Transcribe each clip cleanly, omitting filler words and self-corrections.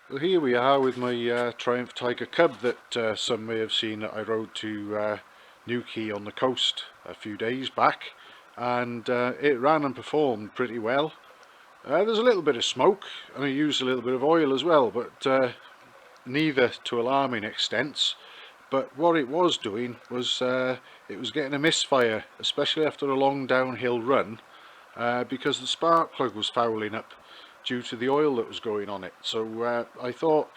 Well, here we are with my Triumph Tiger Cub that some may have seen that I rode to Newquay on the coast a few days back, and it ran and performed pretty well. There's a little bit of smoke and I used a little bit of oil as well, but neither to alarming extents. But what it was doing was it was getting a misfire, especially after a long downhill run, because the spark plug was fouling up due to the oil that was going on it. So I thought,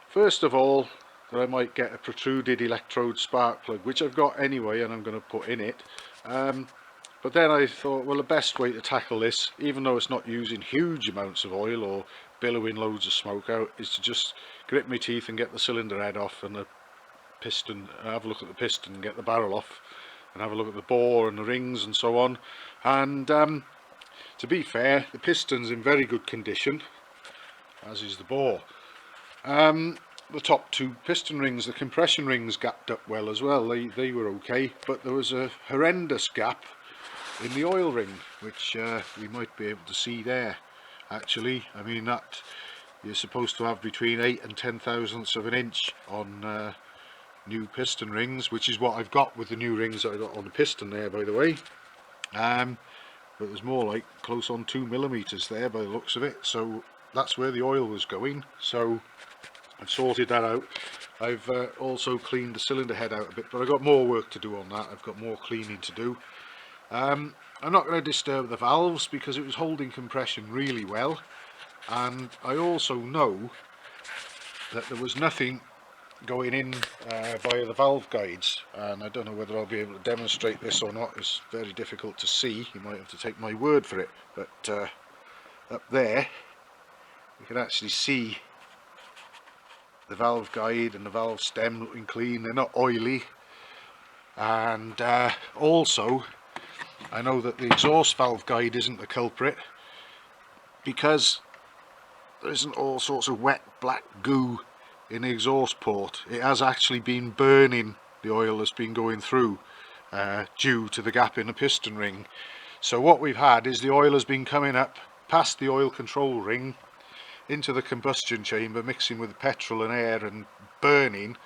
first of all, that I might get a protruded electrode spark plug, which I've got anyway and I'm going to put in it. But then I thought, well, the best way to tackle this, even though it's not using huge amounts of oil or billowing loads of smoke out, is to just grit my teeth and get the cylinder head off and the piston, have a look at the piston and get the barrel off, and have a look at the bore and the rings and so on. And to be fair, the piston's in very good condition, as is the bore. The top two piston rings, the compression rings, gapped up well as well. They were okay, but there was a horrendous gap in the oil ring, which we might be able to see there. Actually, I mean, that you're supposed to have between 8 and 10 thousandths of an inch on new piston rings, which is what I've got with the new rings that I got on the piston there, by the way. But there's more like close on 2 millimeters there by the looks of it, so that's where the oil was going. So I've sorted that out. I've also cleaned the cylinder head out a bit, but I've got more work to do on that. I've got more cleaning to do. I'm not going to disturb the valves because it was holding compression really well, and I also know that there was nothing going in via the valve guides, and I don't know whether I'll be able to demonstrate this or not. It's very difficult to see, you might have to take my word for it, but up there you can actually see the valve guide and the valve stem looking clean. They're not oily, and also I know that the exhaust valve guide isn't the culprit, because there isn't all sorts of wet black goo in the exhaust port. It has actually been burning the oil that's been going through due to the gap in the piston ring. So what we've had is the oil has been coming up past the oil control ring into the combustion chamber, mixing with the petrol and air and burning,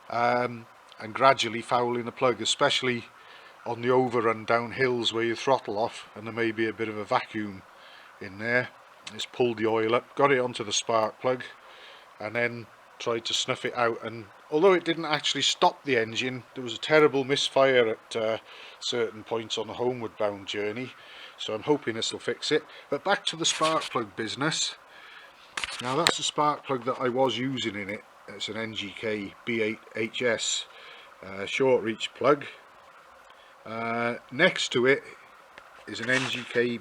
and gradually fouling the plug, especially on the overrun down hills where you throttle off and there may be a bit of a vacuum in there. It's pulled the oil up, got it onto the spark plug, and then tried to snuff it out, and although it didn't actually stop the engine, there was a terrible misfire at certain points on the homeward bound journey, so I'm hoping this will fix it. But back to the spark plug business. Now that's the spark plug that I was using in it. It's an NGK B8HS short reach plug. Next to it is an NGK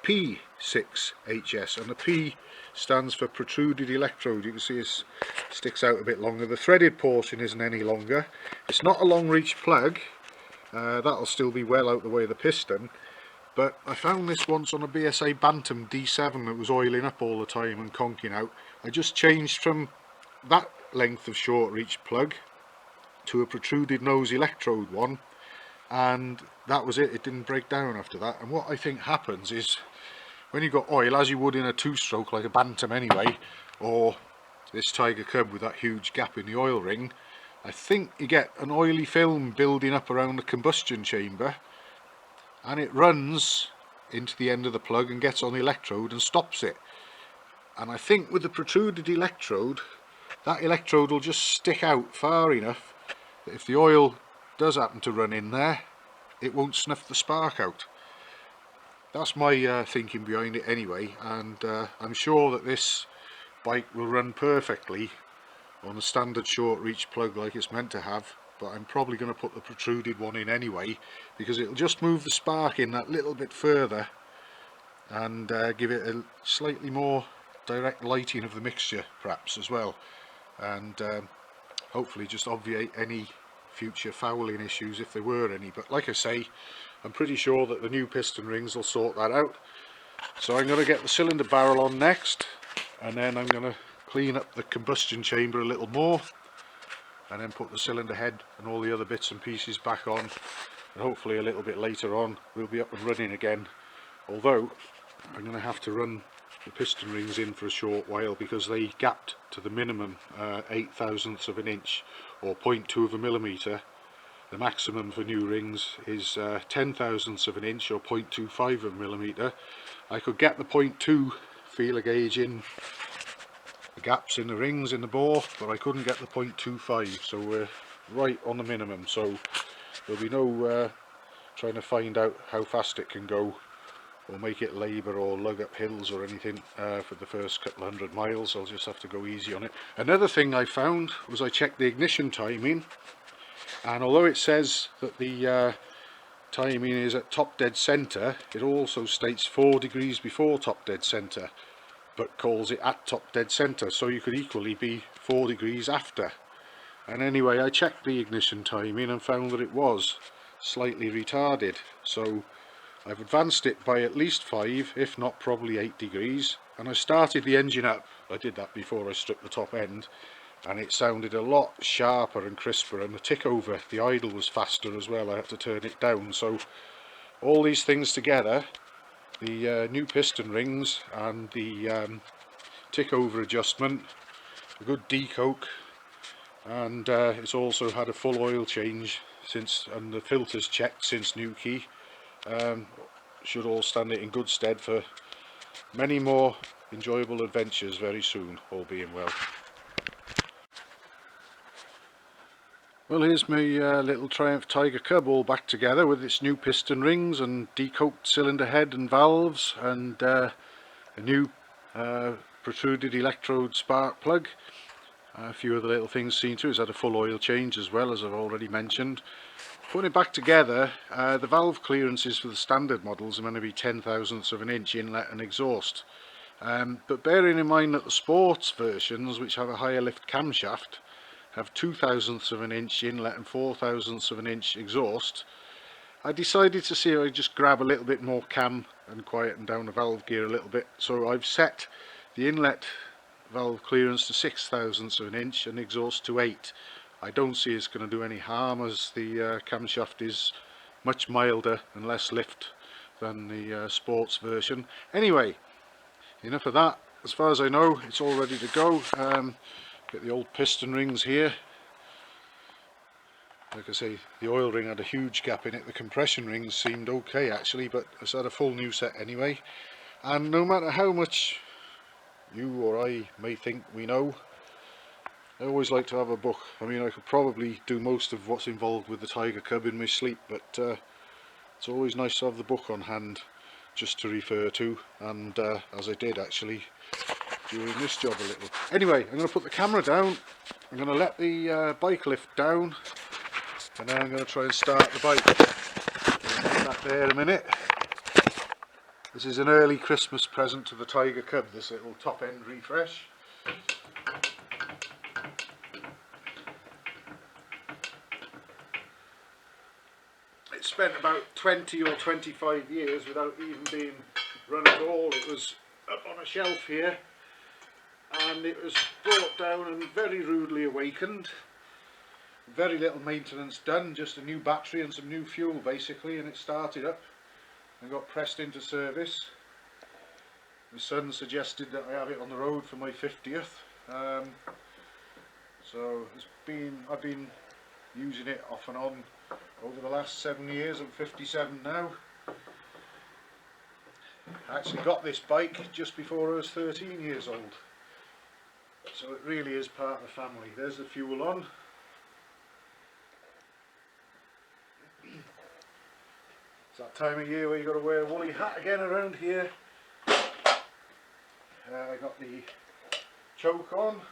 BP6HS, and the P stands for protruded electrode. You can see it sticks out a bit longer. The threaded portion isn't any longer. It's not a long reach plug, that'll still be well out the way of the piston, but I found this once on a BSA Bantam D7 that was oiling up all the time and conking out. I just changed from that length of short reach plug to a protruded nose electrode one, and that was it. It didn't break down after that. And what I think happens is, when you've got oil, as you would in a two-stroke like a Bantam anyway, or this Tiger Cub with that huge gap in the oil ring, I think you get an oily film building up around the combustion chamber, and it runs into the end of the plug and gets on the electrode and stops it. And I think with the protruded electrode, that electrode will just stick out far enough that if the oil does happen to run in there, it won't snuff the spark out. That's my thinking behind it anyway, and I'm sure that this bike will run perfectly on a standard short reach plug like it's meant to have, but I'm probably going to put the protruded one in anyway, because it'll just move the spark in that little bit further and give it a slightly more direct lighting of the mixture perhaps as well, and hopefully just obviate any future fouling issues if there were any. But like I say, I'm pretty sure that the new piston rings will sort that out. So I'm going to get the cylinder barrel on next, and then I'm going to clean up the combustion chamber a little more, and then put the cylinder head and all the other bits and pieces back on, and hopefully a little bit later on we'll be up and running again. Although I'm going to have to run the piston rings in for a short while because they gapped to the minimum 8 thousandths of an inch, or 0.2 of a millimetre. The maximum for new rings is 10 thousandths of an inch, or 0.25 of a millimetre. I could get the 0.2 feeler gauge in the gaps in the rings in the bore, but I couldn't get the 0.25, so we're right on the minimum. So there'll be no trying to find out how fast it can go or make it labour or lug up hills or anything for the first couple of 100 miles. I'll just have to go easy on it. Another thing I found was I checked the ignition timing, and although it says that the timing is at top dead centre, it also states 4 degrees before top dead centre, but calls it at top dead centre, so you could equally be 4 degrees after. And anyway, I checked the ignition timing and found that it was slightly retarded, so I've advanced it by at least 5, if not probably 8 degrees, and I started the engine up. I did that before I stripped the top end, and it sounded a lot sharper and crisper, and the tick over, the idle was faster as well. I had to turn it down. So all these things together, the new piston rings and the tick over adjustment, a good decoke, and it's also had a full oil change since, and the filters checked since new key. Should all stand it in good stead for many more enjoyable adventures very soon, all being well. Well, here's my little Triumph Tiger Cub all back together with its new piston rings and decoked cylinder head and valves, and a new protruded electrode spark plug. A few other little things seen to it. It's had a full oil change as well, as I've already mentioned. Putting it back together, the valve clearances for the standard models are going to be 10 thousandths of an inch inlet and exhaust. But bearing in mind that the sports versions, which have a higher lift camshaft, have 2 thousandths of an inch inlet and 4 thousandths of an inch exhaust, I decided to see if I just grab a little bit more cam and quieten down the valve gear a little bit. So I've set the inlet valve clearance to 6 thousandths of an inch and exhaust to 8. I don't see it's going to do any harm, as the camshaft is much milder and less lift than the sports version. Anyway, enough of that. As far as I know, it's all ready to go. Get the old piston rings here. Like I say, the oil ring had a huge gap in it. The compression rings seemed okay actually, but it's had a full new set anyway. And no matter how much you or I may think we know, I always like to have a book. I mean, I could probably do most of what's involved with the Tiger Cub in my sleep, but it's always nice to have the book on hand just to refer to, and as I did actually during this job a little. Anyway, I'm going to put the camera down, I'm going to let the bike lift down, and then I'm going to try and start the bike. Put that there in a minute. This is an early Christmas present to the Tiger Cub, this little top end refresh. It spent about 20 or 25 years without even being run at all. It was up on a shelf here, and it was brought down and very rudely awakened. Very little maintenance done, just a new battery and some new fuel basically, and it started up and got pressed into service. My son suggested that I have it on the road for my 50th. So I've been using it off and on over the last 7 years. I'm 57 now. I actually got this bike just before I was 13 years old, so it really is part of the family. There's the fuel on. It's that time of year where you've got to wear a woolly hat again around here. I got the choke on.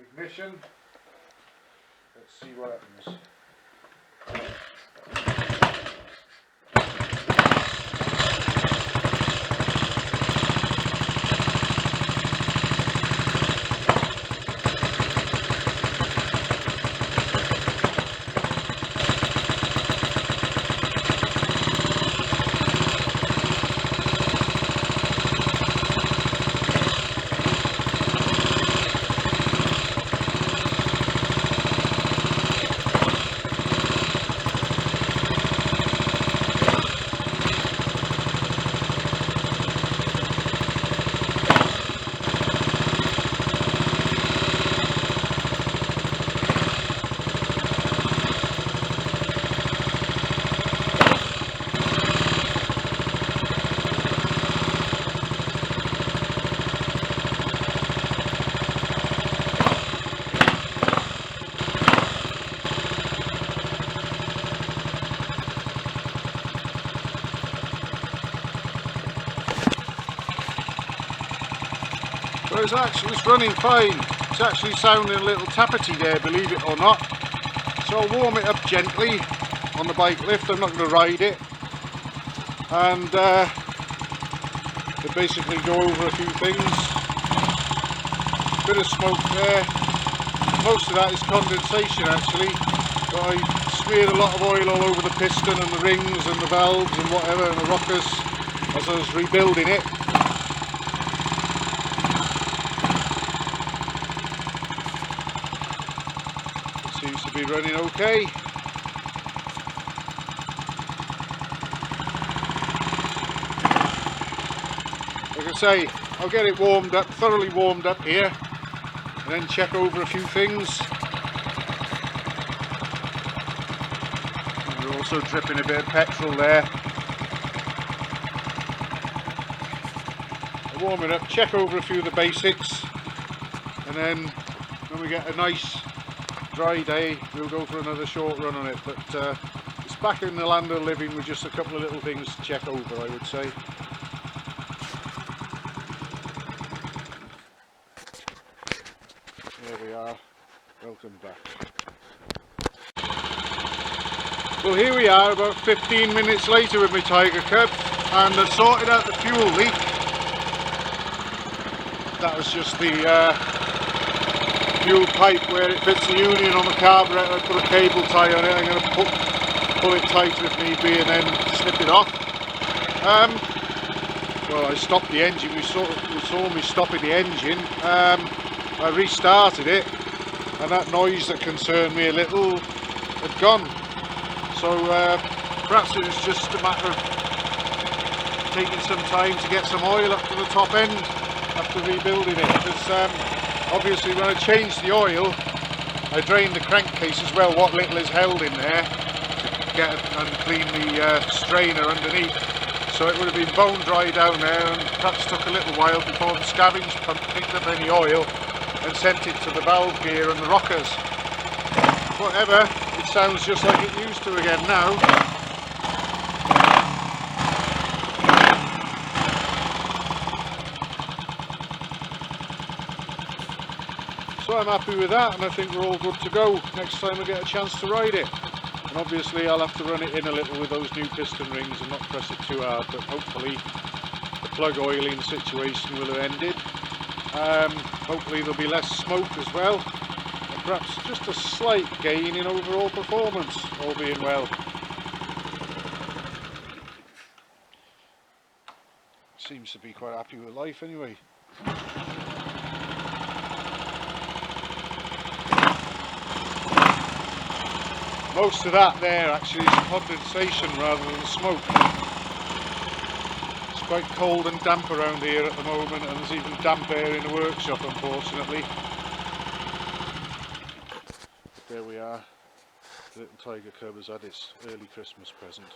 Ignition. Let's see what happens. But it's running fine. It's actually sounding a little tappety there, believe it or not. So I'll warm it up gently on the bike lift. I'm not going to ride it. And basically go over a few things. Bit of smoke there. Most of that is condensation actually, but I smeared a lot of oil all over the piston and the rings and the valves and whatever and the rockers as I was rebuilding it. It seems to be running okay. Like I say, I'll get it warmed up, thoroughly warmed up here, and then check over a few things. We're also dripping a bit of petrol there. I'll warm it up, check over a few of the basics, and then when we get a nice dry day, we'll go for another short run on it. But it's back in the land of living with just a couple of little things to check over, I would say. There we are, welcome back. Well, here we are about 15 minutes later with my Tiger Cub, and I've sorted out the fuel leak. That was just the fuel pipe where it fits the union on the carburetor. I put a cable tie on it. I'm going to pull it tight if need be and then snip it off. Well, I stopped the engine. You saw me stopping the engine. I restarted it, and that noise that concerned me a little had gone. So perhaps it was just a matter of taking some time to get some oil up to the top end after rebuilding it. Because obviously when I changed the oil, I drained the crankcase as well, what little is held in there, to get and clean the strainer underneath. So it would have been bone dry down there, and perhaps took a little while before the scavenge pump picked up any oil and sent it to the valve gear and the rockers. Whatever, it sounds just like it used to again now. So I'm happy with that, and I think we're all good to go next time I get a chance to ride it. And obviously I'll have to run it in a little with those new piston rings and not press it too hard, but hopefully the plug oiling situation will have ended. Hopefully there'll be less smoke as well, and perhaps just a slight gain in overall performance, all being well. Seems to be quite happy with life anyway. Most of that there actually is condensation rather than smoke. It's quite cold and damp around here at the moment, and there's even damp air in the workshop, unfortunately. But there we are. The little Tiger Cub has had its early Christmas present.